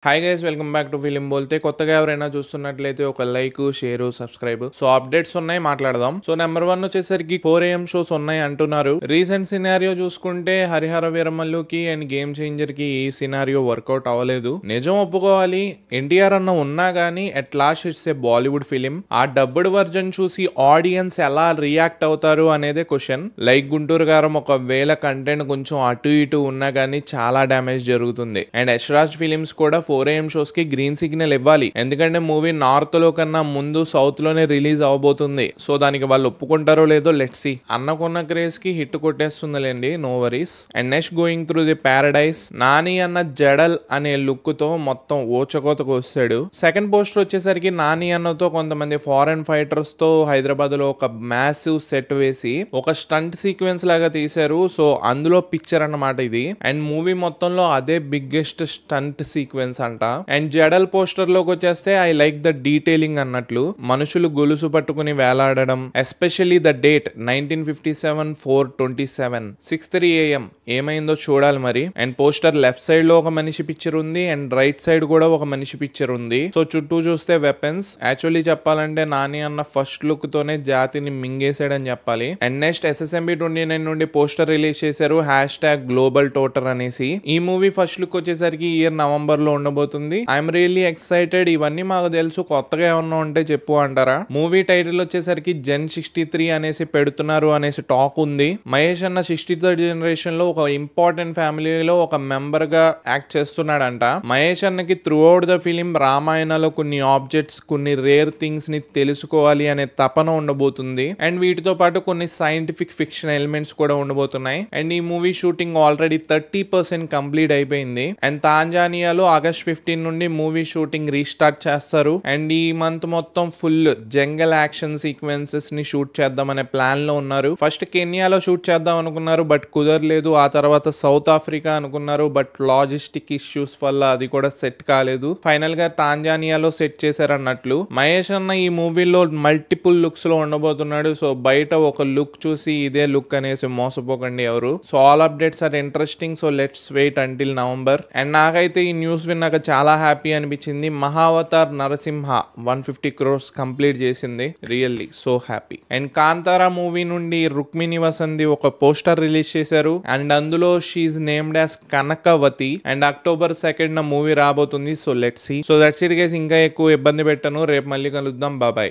Hi guys, welcome back to film Bolte. కొత్తగా ఎవరైనా చూస్తున్నట్లయితే ఒక like, share, subscribe. So updates ఉన్నాయి, మాట్లాడదాం. సో నెంబర్ 1 వచ్చేసరికి 4 AM షోస్ ఉన్నాయి అంటున్నారు. రీసెంట్ సినారియో చూసుకుంటే హరిహర వీరమల్లుకి అండ్ గేమ్ చేంజర్ కి ఈ సినారియో వర్కౌట్ అవ్వలేదు. నిజం ఒప్పుకోవాలి, ఎన్టీఆర్ అన్న ఉన్నా గానీ at lost it's a Bollywood film. ఆ డబ్బుడ్ వర్జన్ చూసి ఆడియన్స్ ఎలా రియాక్ట్ అవుతారు అనేదే క్వశ్చన్. లైక్ గుంటూరు గారం ఒకవేళ కంటెంట్ కొంచెం అటు ఇటు ఉన్నా గానీ చాలా డ్యామేజ్ జరుగుతుంది. అండ్ యశ్రాజ్ ఫిలిమ్స్ కూడా 4 AM షోస్ కి గ్రీన్ సిగ్నల్ ఇవ్వాలి. ఎందుకంటే మూవీ నార్త్ లో కన్నా ముందు సౌత్ లోనే రిలీజ్ అవబోతుంది. సో దానికి వాళ్ళు ఒప్పుకుంటారో లేదో లెట్స్ సీ. అన్నకున్న క్రేజ్ కి హిట్ కొట్టేస్తుందిలేండి, no worries. And next going through the Paradise, Nani అన్న జడల్ అనే లుక్ తో మొత్తం ఓచకోతకు వస్తాడు. సెకండ్ పోస్టర్ వచ్చేసరికి నాని అన్నతో కొంతమంది ఫారెన్ ఫైటర్స్ తో హైదరాబాద్ లో ఒక మ్యాసివ్ సెట్ వేసి ఒక స్టంట్ సీక్వెన్స్ లాగా తీశారు. సో అందులో పిక్చర్ అన్నమాట ఇది. అండ్ మూవీ మొత్తంలో అదే బిగ్గెస్ట్ స్టంట్ సీక్వెన్స్ అంట. అండ్ జడల్ పోస్టర్ లోకి వచ్చేస్తే ఐ లైక్ ద డీటెయిలింగ్ అన్నట్లు మనుషులు గొలుసు పట్టుకుని వేలాడడం, ఎస్పెషల్లీ ద డేట్ 1957/4/27 6:03 AM ఏమైందో చూడాలి మరి. అండ్ పోస్టర్ లెఫ్ట్ సైడ్ లో ఒక మనిషి పిక్చర్ ఉంది అండ్ రైట్ సైడ్ కూడా ఒక మనిషి పిక్చర్ ఉంది. సో చుట్టూ చూస్తే వెపన్స్. యాక్చువల్లీ చెప్పాలంటే నాని అన్న ఫస్ట్ లుక్ తోనే జాతిని మింగేసాడని చెప్పాలి. అండ్ నెక్స్ట్ SSMB 29 నుండి పోస్టర్ రిలీజ్ చేశారు, #గ్లోబల్ టోటర్ అనేసి. ఈ మూవీ ఫస్ట్ లుక్ వచ్చేసరికి ఈ ఇయర్ నవంబర్ లో ఉండబోతుంది. I'm really excited. ఇవన్నీ మాకు తెలుసు, కొత్తగా ఏమన్నా ఉంటే చెప్పు అంటారా. మూవీ టైటిల్ వచ్చేసరికి జెన్ 63 అనేసి పెడుతున్నారు అనేసి టాక్ ఉంది. మహేష్ అన్న 63rd జనరేషన్ లో ఒక ఇంపార్టెంట్ ఫ్యామిలీలో ఒక మెంబర్ గా యాక్ట్ చేస్తున్నాడంట. మహేష్ అన్నకి త్రూ అవుట్ ద ఫిలిం రామాయణలో కొన్ని ఆబ్జెక్ట్స్, కొన్ని రేర్ థింగ్స్ ని తెలుసుకోవాలి అనే తపన ఉండబోతుంది. అండ్ వీటితో పాటు కొన్ని సైంటిఫిక్ ఫిక్షన్ ఎలిమెంట్స్ కూడా ఉండబోతున్నాయి. అండ్ ఈ మూవీ షూటింగ్ ఆల్రెడీ 30% కంప్లీట్ అయిపోయింది. అండ్ తాంజానియాలో August 15 నుండి మూవీ షూటింగ్ రీస్టార్ట్ చేస్తారు. అండ్ ఈ మంత్ మొత్తం ఫుల్ జంగల్ యాక్షన్ సీక్వెన్సెస్ ని షూట్ చేద్దామనే ప్లాన్ లో ఉన్నారు. ఫస్ట్ కెన్యాలో షూట్ చేద్దాం అనుకున్నారు, బట్ కుదరలేదు. ఆ తర్వాత సౌత్ ఆఫ్రికా అనుకున్నారు, బట్ లాజిస్టిక్ ఇష్యూస్ వల్ల అది కూడా సెట్ కాలేదు. ఫైనల్ గా తాంజానియాలో సెట్ చేశారన్నట్లు. మహేష్ అన్న ఈ మూవీలో మల్టిపుల్ లుక్స్ లో ఉండబోతున్నాడు. సో బయట ఒక లుక్ చూసి ఇదే లుక్ అనేసి మోసపోకండి ఎవరు. So all updates are interesting. So let's wait until November. And నాకైతే ఈ న్యూస్ విన్నాక చాలా హ్యాపీ అనిపించింది. మహావతార్ నరసింహ 150 crores కంప్లీట్ చేసింది. Really so happy. And Kantara movie నుండి రుక్మిణి వసంతి ఒక పోస్టర్ రిలీజ్ చేశారు. అండ్ అందులో she named as Kanakavathi. And October 2nd movie రాబోతుంది. So let's see. So that's it guys. ఇంకా ఎక్కువ ఇబ్బంది పెట్టను. రేపు మళ్ళీ కలుద్దాం. బాయ్.